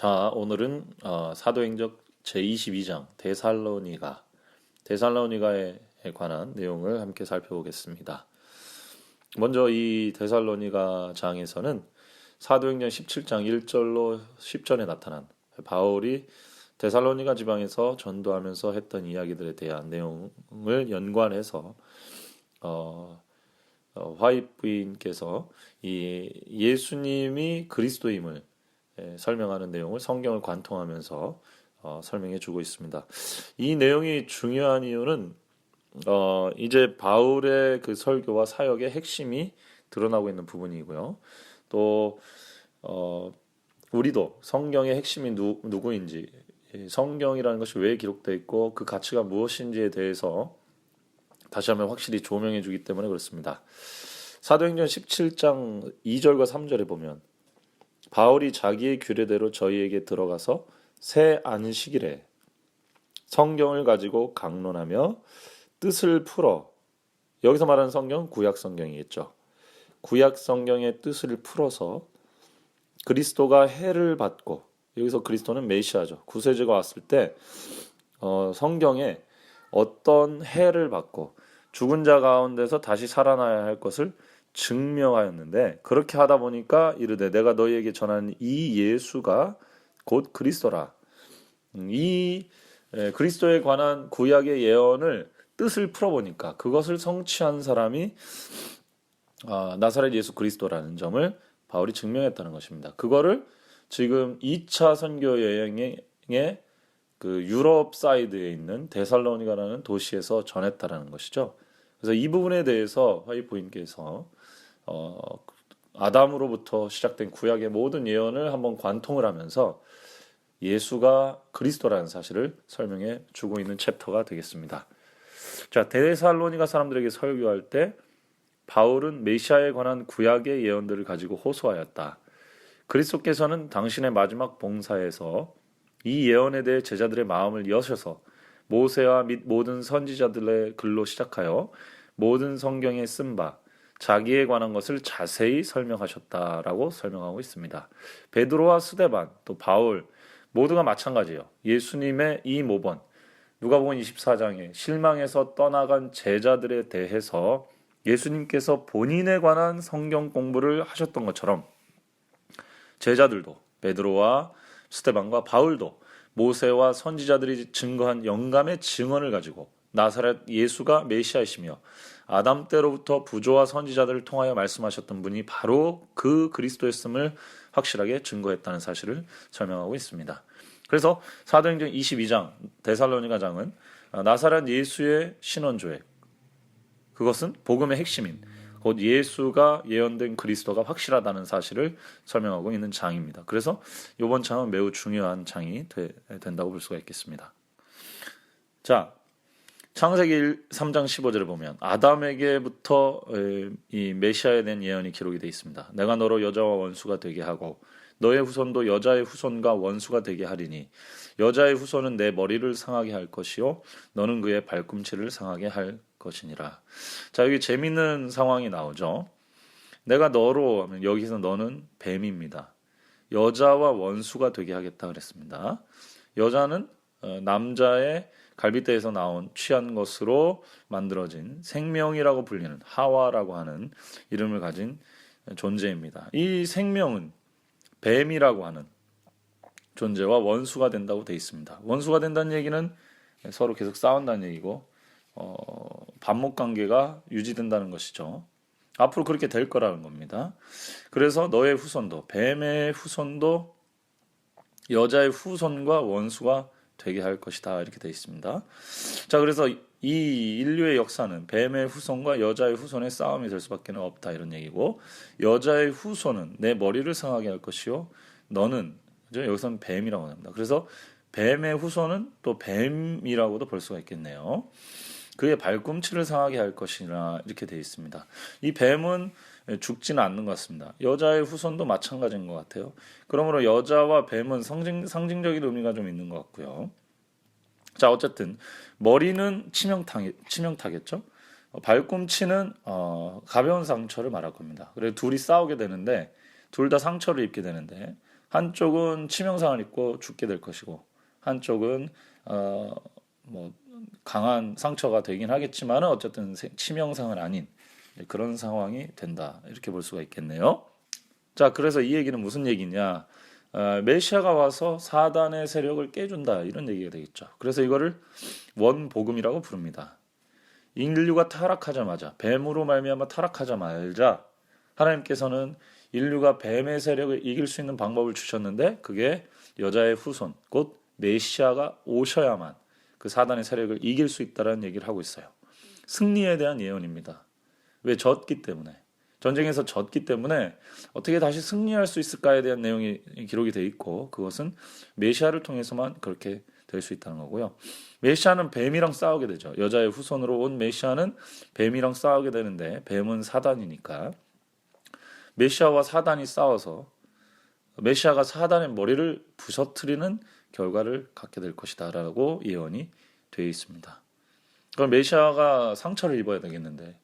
자, 오늘은 사도행전 제22장 데살로니가에 관한 내용을 함께 살펴보겠습니다. 먼저 이 데살로니가 장에서는 사도행전 17장 1절로 10절에 나타난 바울이 데살로니가 지방에서 전도하면서 했던 이야기들에 대한 내용을 연관해서 화이트 부인께서 이 예수님이 그리스도임을 설명하는 내용을 성경을 관통하면서 설명해 주고 있습니다. 이 내용이 중요한 이유는 이제 바울의 그 설교와 사역의 핵심이 드러나고 있는 부분이고요. 또 우리도 성경의 핵심이 누구인지, 성경이라는 것이 왜 기록되어 있고 그 가치가 무엇인지에 대해서 다시 한번 확실히 조명해 주기 때문에 그렇습니다. 사도행전 17장 2절과 3절에 보면 바울이 자기의 규례대로 저희에게 들어가서 새 안식일에 성경을 가지고 강론하며 뜻을 풀어, 여기서 말하는 성경은 구약 성경이겠죠. 구약 성경의 뜻을 풀어서 그리스도가 해를 받고, 여기서 그리스도는 메시아죠. 구세주가 왔을 때 성경에 어떤 해를 받고 죽은 자 가운데서 다시 살아나야 할 것을 증명하였는데, 그렇게 하다 보니까 이르되 내가 너희에게 전하는 이 예수가 곧 그리스도라. 이 그리스도에 관한 구약의 예언을 뜻을 풀어보니까 그것을 성취한 사람이 나사렛 예수 그리스도라는 점을 바울이 증명했다는 것입니다. 그거를 지금 2차 선교 여행의 그 유럽 사이드에 있는 데살로니가라는 도시에서 전했다라는 것이죠. 그래서 이 부분에 대해서 화이트부인께서 아담으로부터 시작된 구약의 모든 예언을 한번 관통을 하면서 예수가 그리스도라는 사실을 설명해 주고 있는 챕터가 되겠습니다. 자, 데살로니가 사람들에게 설교할 때 바울은 메시아에 관한 구약의 예언들을 가지고 호소하였다. 그리스도께서는 당신의 마지막 봉사에서 이 예언에 대해 제자들의 마음을 여셔서 모세와 및 모든 선지자들의 글로 시작하여 모든 성경에 쓴 바 자기에 관한 것을 자세히 설명하셨다라고 설명하고 있습니다. 베드로와 스데반 또 바울 모두가 마찬가지예요. 예수님의 이 모본, 누가복음 24장에 실망해서 떠나간 제자들에 대해서 예수님께서 본인에 관한 성경 공부를 하셨던 것처럼 제자들도 베드로와 스데반과 바울도 모세와 선지자들이 증거한 영감의 증언을 가지고 나사렛 예수가 메시아이시며 아담 때로부터 부조와 선지자들을 통하여 말씀하셨던 분이 바로 그 그리스도였음을 확실하게 증거했다는 사실을 설명하고 있습니다. 그래서 사도행전 22장 데살로니가 장은 나사렛 예수의 신원조회, 그것은 복음의 핵심인 곧 예수가 예언된 그리스도가 확실하다는 사실을 설명하고 있는 장입니다. 그래서 이번 장은 매우 중요한 장이 된다고 볼 수가 있겠습니다. 자, 창세기 3장 15절을 보면 아담에게부터 이 메시아에 대한 예언이 기록이 되어 있습니다. 내가 너로 여자와 원수가 되게 하고 너의 후손도 여자의 후손과 원수가 되게 하리니 여자의 후손은 내 머리를 상하게 할 것이요 너는 그의 발꿈치를 상하게 할 것이니라. 자, 여기 재미있는 상황이 나오죠. 내가 너로 하면 여기서 너는 뱀입니다. 여자와 원수가 되게 하겠다 그랬습니다. 여자는 남자의 갈빗대에서 나온 취한 것으로 만들어진 생명이라고 불리는 하와라고 하는 이름을 가진 존재입니다. 이 생명은 뱀이라고 하는 존재와 원수가 된다고 되어 있습니다. 원수가 된다는 얘기는 서로 계속 싸운다는 얘기고 반목 관계가 유지된다는 것이죠. 앞으로 그렇게 될 거라는 겁니다. 그래서 너의 후손도, 뱀의 후손도 여자의 후손과 원수가 되게 할 것이다, 이렇게 되어 있습니다. 자, 그래서 이 인류의 역사는 뱀의 후손과 여자의 후손의 싸움이 될 수밖에 없다, 이런 얘기고, 여자의 후손은 내 머리를 상하게 할 것이요 너는, 여기서는 뱀이라고 합니다. 그래서 뱀의 후손은 또 뱀이라고도 볼 수가 있겠네요. 그의 발꿈치를 상하게 할 것이라, 이렇게 되어 있습니다. 이 뱀은 죽지는 않는 것 같습니다. 여자의 후손도 마찬가지인 것 같아요. 그러므로 여자와 뱀은 상징적인 의미가 좀 있는 것 같고요. 자, 어쨌든 머리는 치명타겠죠. 발꿈치는 가벼운 상처를 말할 겁니다. 그래서 둘이 싸우게 되는데 둘 다 상처를 입게 되는데 한쪽은 치명상을 입고 죽게 될 것이고 한쪽은 뭐 강한 상처가 되긴 하겠지만 어쨌든 치명상은 아닌 그런 상황이 된다. 이렇게 볼 수가 있겠네요. 자, 그래서 이 얘기는 무슨 얘기냐? 메시아가 와서 사단의 세력을 깨준다. 이런 얘기가 되겠죠. 그래서 이거를 원복음이라고 부릅니다. 인류가 타락하자마자 뱀으로 말미암아 타락하자마자 하나님께서는 인류가 뱀의 세력을 이길 수 있는 방법을 주셨는데 그게 여자의 후손, 곧 메시아가 오셔야만 그 사단의 세력을 이길 수 있다는 얘기를 하고 있어요. 승리에 대한 예언입니다. 왜? 졌기 때문에. 전쟁에서 졌기 때문에 어떻게 다시 승리할 수 있을까에 대한 내용이 기록이 되어 있고 그것은 메시아를 통해서만 그렇게 될 수 있다는 거고요. 메시아는 뱀이랑 싸우게 되죠. 여자의 후손으로 온 메시아는 뱀이랑 싸우게 되는데 뱀은 사단이니까 메시아와 사단이 싸워서 메시아가 사단의 머리를 부서뜨리는 결과를 갖게 될 것이다 라고 예언이 되어 있습니다. 그럼 메시아가 상처를 입어야 되겠는데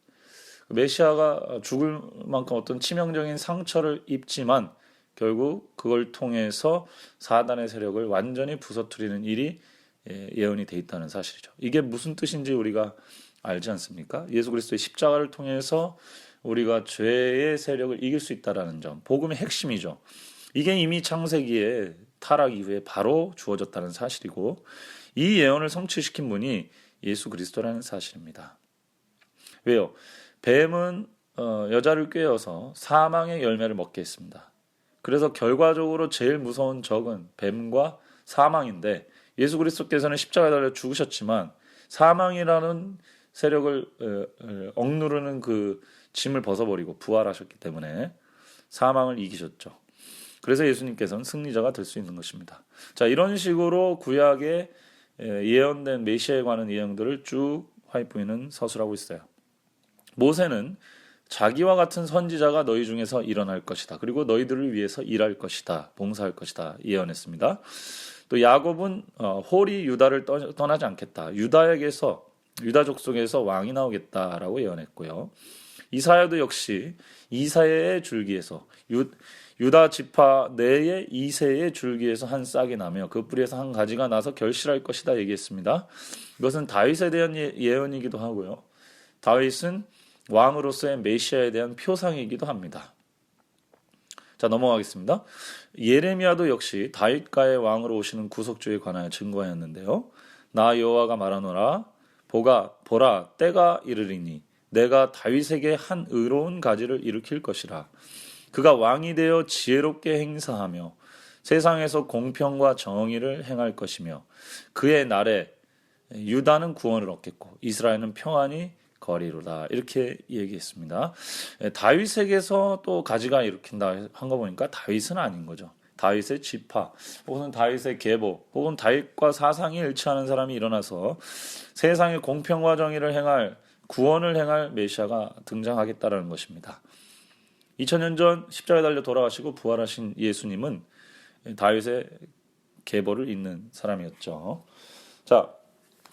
메시아가 죽을 만큼 어떤 치명적인 상처를 입지만 결국 그걸 통해서 사단의 세력을 완전히 부서뜨리는 일이 예언이 되어 있다는 사실이죠. 이게 무슨 뜻인지 우리가 알지 않습니까? 예수 그리스도의 십자가를 통해서 우리가 죄의 세력을 이길 수 있다는 점, 복음의 핵심이죠. 이게 이미 창세기에 타락 이후에 바로 주어졌다는 사실이고 이 예언을 성취시킨 분이 예수 그리스도라는 사실입니다. 왜요? 뱀은 여자를 꿰어서 사망의 열매를 먹게 했습니다. 그래서 결과적으로 제일 무서운 적은 뱀과 사망인데 예수 그리스도께서는 십자가에 달려 죽으셨지만 사망이라는 세력을 억누르는 그 짐을 벗어버리고 부활하셨기 때문에 사망을 이기셨죠. 그래서 예수님께서는 승리자가 될 수 있는 것입니다. 자, 이런 식으로 구약에 예언된 메시아에 관한 예언들을 쭉 화이트부인은 서술하고 있어요. 모세는 자기와 같은 선지자가 너희 중에서 일어날 것이다. 그리고 너희들을 위해서 일할 것이다. 봉사할 것이다. 예언했습니다. 또 야곱은 홀이 유다를 떠나지 않겠다. 유다 족속에서 왕이 나오겠다라고 예언했고요. 이사야도 역시 이사야의 줄기에서 유다 지파 내의 이새의 줄기에서 한 싹이 나며 그 뿌리에서 한 가지가 나서 결실할 것이다 얘기했습니다. 이것은 다윗에 대한 예언이기도 하고요. 다윗은 왕으로서의 메시아에 대한 표상이기도 합니다. 자, 넘어가겠습니다. 예레미야도 역시 다윗가의 왕으로 오시는 구속주에 관하여 증거하였는데요. 나 여호와가 말하노라 보라 때가 이르리니 내가 다윗에게 한 의로운 가지를 일으킬 것이라. 그가 왕이 되어 지혜롭게 행사하며 세상에서 공평과 정의를 행할 것이며 그의 날에 유다는 구원을 얻겠고 이스라엘은 평안히 거리로다. 이렇게 얘기했습니다. 다윗에게서 또 가지가 일으킨다 한 거 보니까 다윗은 아닌 거죠. 다윗의 지파 혹은 다윗의 계보 혹은 다윗과 사상이 일치하는 사람이 일어나서 세상의 공평과 정의를 행할 구원을 행할 메시아가 등장하겠다라는 것입니다. 2000년 전 십자가에 달려 돌아가시고 부활하신 예수님은 다윗의 계보를 잇는 사람이었죠. 자,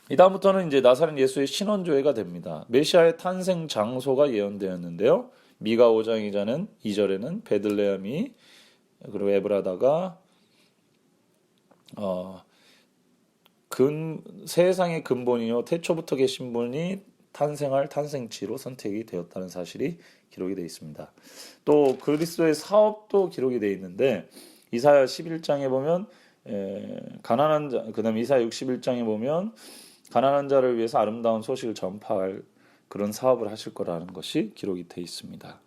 이 다음부터는 이제 나사렛 예수의 신원조회가 됩니다. 메시아의 탄생 장소가 예언되었는데요. 미가 5장 2절에는 베들레헴이 그리고 에브라다가 세상의 근본이요 태초부터 계신 분이 탄생할 탄생지로 선택이 되었다는 사실이 기록이 되어 있습니다. 또 그리스도의 사업도 기록이 되어 있는데 이사야 11장에 보면 가난한 자, 그다음 이사야 61장에 보면 가난한 자를 위해서 아름다운 소식을 전파할 그런 사업을 하실 거라는 것이 기록이 되어 있습니다.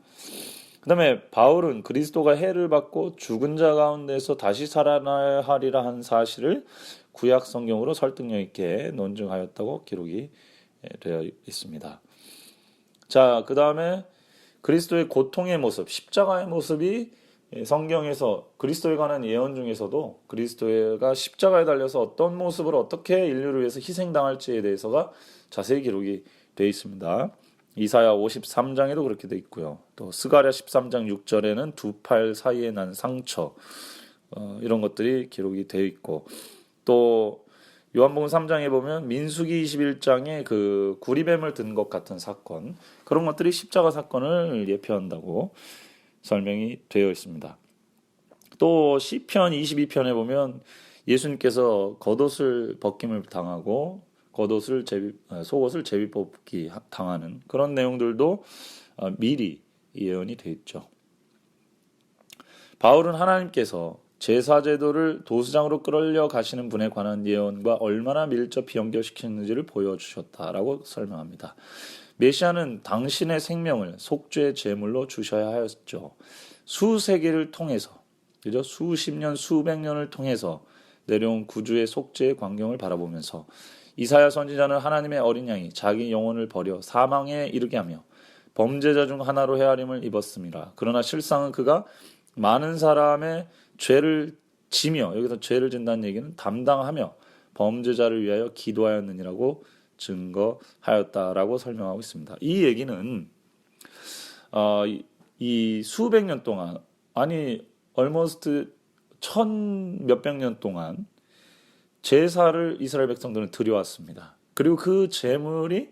그 다음에 바울은 그리스도가 해를 받고 죽은 자 가운데서 다시 살아나야 하리라 한 사실을 구약 성경으로 설득력 있게 논증하였다고 기록이 되어 있습니다. 자, 그 다음에 그리스도의 고통의 모습, 십자가의 모습이 성경에서 그리스도에 관한 예언 중에서도 그리스도가 십자가에 달려서 어떤 모습으로 어떻게 인류를 위해서 희생당할지에 대해서가 자세히 기록이 되어 있습니다. 이사야 53장에도 그렇게 되어 있고요. 또 스가랴 13장 6절에는 두 팔 사이에 난 상처 이런 것들이 기록이 되어 있고 또 요한복음 3장에 보면 민수기 21장에 그 구리뱀을 든 것 같은 사건 그런 것들이 십자가 사건을 예표한다고 설명이 되어 있습니다. 또 시편 22편에 보면 예수님께서 겉옷을 벗김을 당하고 속옷을 제비 뽑기 당하는 그런 내용들도 미리 예언이 되어 있죠. 바울은 하나님께서 제사제도를 도수장으로 끌어올려 가시는 분에 관한 예언과 얼마나 밀접히 연결시키는지를 보여주셨다라고 설명합니다. 메시아는 당신의 생명을 속죄의 제물로 주셔야 하였죠. 수세기를 통해서, 그죠? 수십 년, 수백 년을 통해서 내려온 구주의 속죄의 광경을 바라보면서 이사야 선지자는 하나님의 어린 양이 자기 영혼을 버려 사망에 이르게 하며 범죄자 중 하나로 헤아림을 입었습니다. 그러나 실상은 그가 많은 사람의 죄를 지며, 여기서 죄를 진다는 얘기는 담당하며 범죄자를 위하여 기도하였느니라고 증거하였다라고 설명하고 있습니다. 이 얘기는 이 수백 년 동안, 아니 almost 천 몇백 년 동안 제사를 이스라엘 백성들은 드려왔습니다. 그리고 그 제물이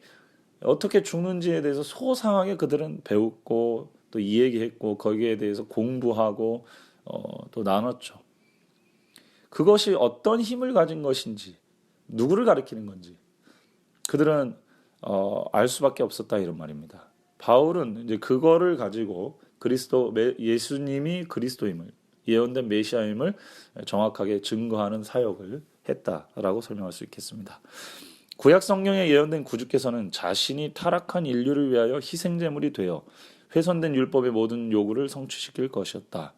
어떻게 죽는지에 대해서 소상하게 그들은 배웠고 또 이야기했고 거기에 대해서 공부하고 또 나눴죠. 그것이 어떤 힘을 가진 것인지, 누구를 가리키는 건지 그들은 알 수밖에 없었다 이런 말입니다. 바울은 이제 그거를 가지고 예수님이 그리스도임을, 예언된 메시아임을 정확하게 증거하는 사역을 했다라고 설명할 수 있겠습니다. 구약 성경에 예언된 구주께서는 자신이 타락한 인류를 위하여 희생제물이 되어 훼손된 율법의 모든 요구를 성취시킬 것이었다.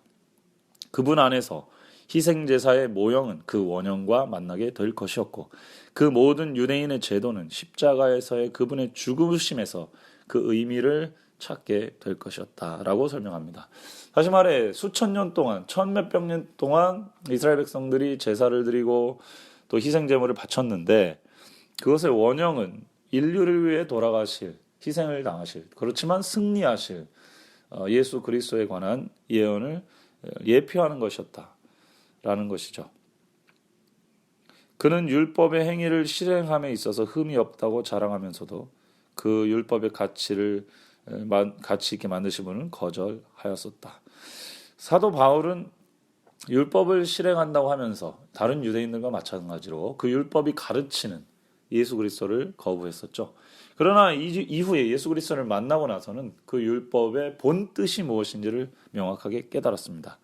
그분 안에서 희생제사의 모형은 그 원형과 만나게 될 것이었고 그 모든 유대인의 제도는 십자가에서의 그분의 죽으심에서 그 의미를 찾게 될 것이었다라고 설명합니다. 다시 말해 수천 년 동안, 천 몇백 년 동안 이스라엘 백성들이 제사를 드리고 또 희생제물을 바쳤는데 그것의 원형은 인류를 위해 돌아가실, 희생을 당하실, 그렇지만 승리하실 예수 그리스도에 관한 예언을 예표하는 것이었다라는 것이죠. 그는 율법의 행위를 실행함에 있어서 흠이 없다고 자랑하면서도 그 율법의 가치 있게 만드신 분은 거절하였었다. 사도 바울은 율법을 실행한다고 하면서 다른 유대인들과 마찬가지로 그 율법이 가르치는 예수 그리스도를 거부했었죠. 그러나 이후에 예수 그리스도를 만나고 나서는 그 율법의 본 뜻이 무엇인지를 명확하게 깨달았습니다.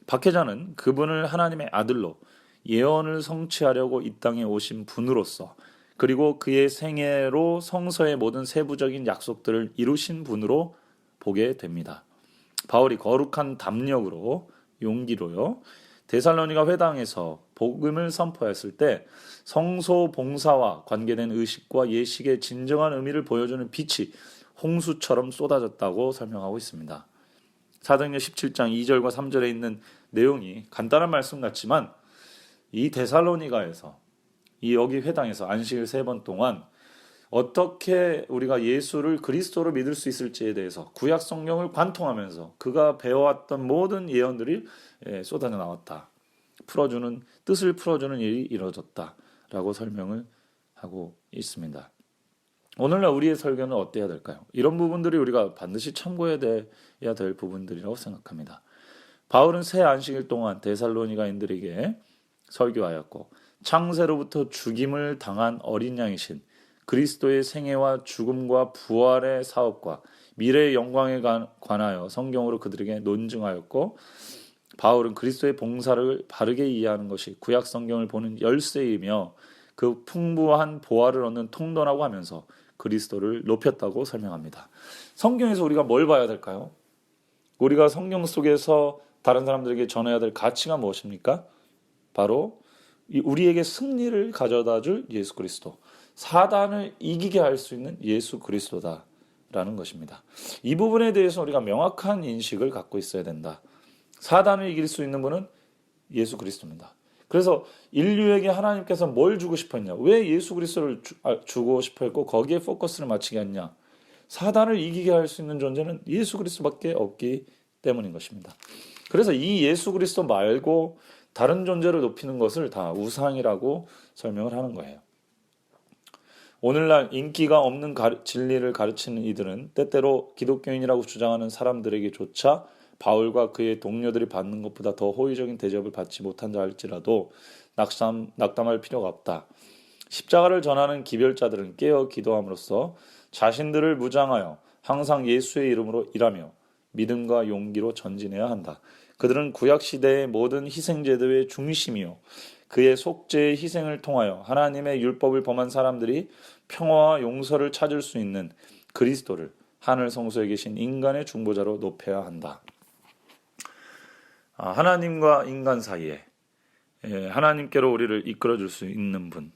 박해자는 그분을 하나님의 아들로 예언을 성취하려고 이 땅에 오신 분으로서 그리고 그의 생애로 성서의 모든 세부적인 약속들을 이루신 분으로 보게 됩니다. 바울이 거룩한 담력으로 용기로요 데살로니가 회당에서 복음을 선포했을 때 성소 봉사와 관계된 의식과 예식의 진정한 의미를 보여주는 빛이 홍수처럼 쏟아졌다고 설명하고 있습니다. 사도행전 17장 2절과 3절에 있는 내용이 간단한 말씀 같지만 이 데살로니가에서 이 여기 회당에서 안식일 3번 동안 어떻게 우리가 예수를 그리스도로 믿을 수 있을지에 대해서 구약 성경을 관통하면서 그가 배워왔던 모든 예언들이 쏟아져 나왔다. 뜻을 풀어주는 일이 이루어졌다라고 설명을 하고 있습니다. 오늘날 우리의 설교는 어때야 될까요? 이런 부분들이 우리가 반드시 참고해야 될 부분들이라고 생각합니다. 바울은 새 안식일 동안 데살로니가인들에게 설교하였고 창세로부터 죽임을 당한 어린 양이신 그리스도의 생애와 죽음과 부활의 사업과 미래의 영광에 관하여 성경으로 그들에게 논증하였고 바울은 그리스도의 봉사를 바르게 이해하는 것이 구약 성경을 보는 열쇠이며 그 풍부한 보화를 얻는 통로라고 하면서 그리스도를 높였다고 설명합니다. 성경에서 우리가 뭘 봐야 될까요? 우리가 성경 속에서 다른 사람들에게 전해야 될 가치가 무엇입니까? 바로 우리에게 승리를 가져다 줄 예수 그리스도, 사단을 이기게 할 수 있는 예수 그리스도다라는 것입니다. 이 부분에 대해서 우리가 명확한 인식을 갖고 있어야 된다. 사단을 이길 수 있는 분은 예수 그리스도입니다. 그래서 인류에게 하나님께서 뭘 주고 싶었냐? 왜 예수 그리스도를 주고 싶어 했고 거기에 포커스를 맞추게 했냐? 사단을 이기게 할 수 있는 존재는 예수 그리스도밖에 없기 때문인 것입니다. 그래서 이 예수 그리스도 말고 다른 존재를 높이는 것을 다 우상이라고 설명을 하는 거예요. 오늘날 인기가 없는 진리를 가르치는 이들은 때때로 기독교인이라고 주장하는 사람들에게조차 바울과 그의 동료들이 받는 것보다 더 호의적인 대접을 받지 못한다 할지라도 낙담할 필요가 없다. 십자가를 전하는 기별자들은 깨어 기도함으로써 자신들을 무장하여 항상 예수의 이름으로 일하며 믿음과 용기로 전진해야 한다. 그들은 구약시대의 모든 희생제도의 중심이요 그의 속죄의 희생을 통하여 하나님의 율법을 범한 사람들이 평화와 용서를 찾을 수 있는 그리스도를 하늘 성소에 계신 인간의 중보자로 높여야 한다. 하나님과 인간 사이에 하나님께로 우리를 이끌어줄 수 있는 분.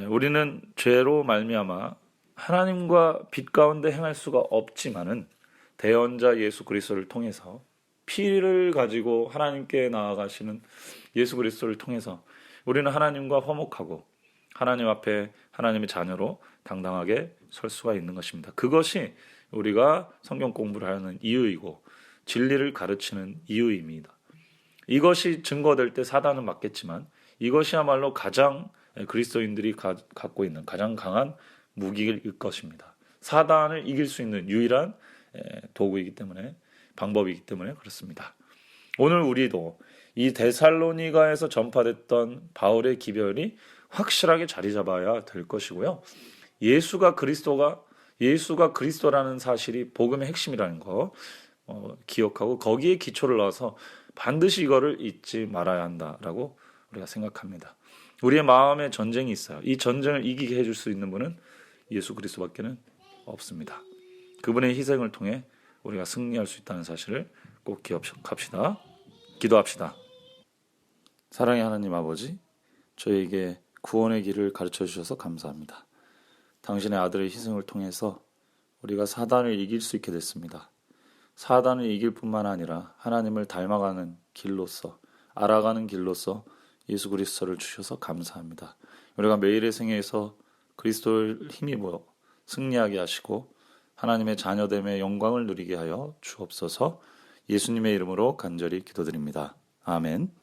우리는 죄로 말미암아 하나님과 빛 가운데 행할 수가 없지만은 대언자 예수 그리스도를 통해서 피를 가지고 하나님께 나아가시는 예수 그리스도를 통해서 우리는 하나님과 화목하고 하나님 앞에 하나님의 자녀로 당당하게 설 수가 있는 것입니다. 그것이 우리가 성경 공부를 하는 이유이고 진리를 가르치는 이유입니다. 이것이 증거될 때 사단은 맞겠지만 이것이야말로 가장 그리스도인들이 갖고 있는 가장 강한 무기일 것입니다. 사단을 이길 수 있는 유일한 도구이기 때문에 방법이기 때문에 그렇습니다. 오늘 우리도 이 데살로니가에서 전파됐던 바울의 기별이 확실하게 자리 잡아야 될 것이고요. 예수가 그리스도라는 사실이 복음의 핵심이라는 거 기억하고 거기에 기초를 넣어서 반드시 이거를 잊지 말아야 한다라고 우리가 생각합니다. 우리의 마음에 전쟁이 있어요. 이 전쟁을 이기게 해줄 수 있는 분은 예수 그리스도밖에는 없습니다. 그분의 희생을 통해 우리가 승리할 수 있다는 사실을 꼭 기억합시다. 기도합시다. 사랑의 하나님 아버지, 저에게 구원의 길을 가르쳐 주셔서 감사합니다. 당신의 아들의 희생을 통해서 우리가 사단을 이길 수 있게 됐습니다. 사단을 이길 뿐만 아니라 하나님을 닮아가는 길로서, 알아가는 길로서 예수 그리스도를 주셔서 감사합니다. 우리가 매일의 생애에서 그리스도를 힘입어 승리하게 하시고 하나님의 자녀됨의 영광을 누리게 하여 주옵소서. 예수님의 이름으로 간절히 기도드립니다. 아멘.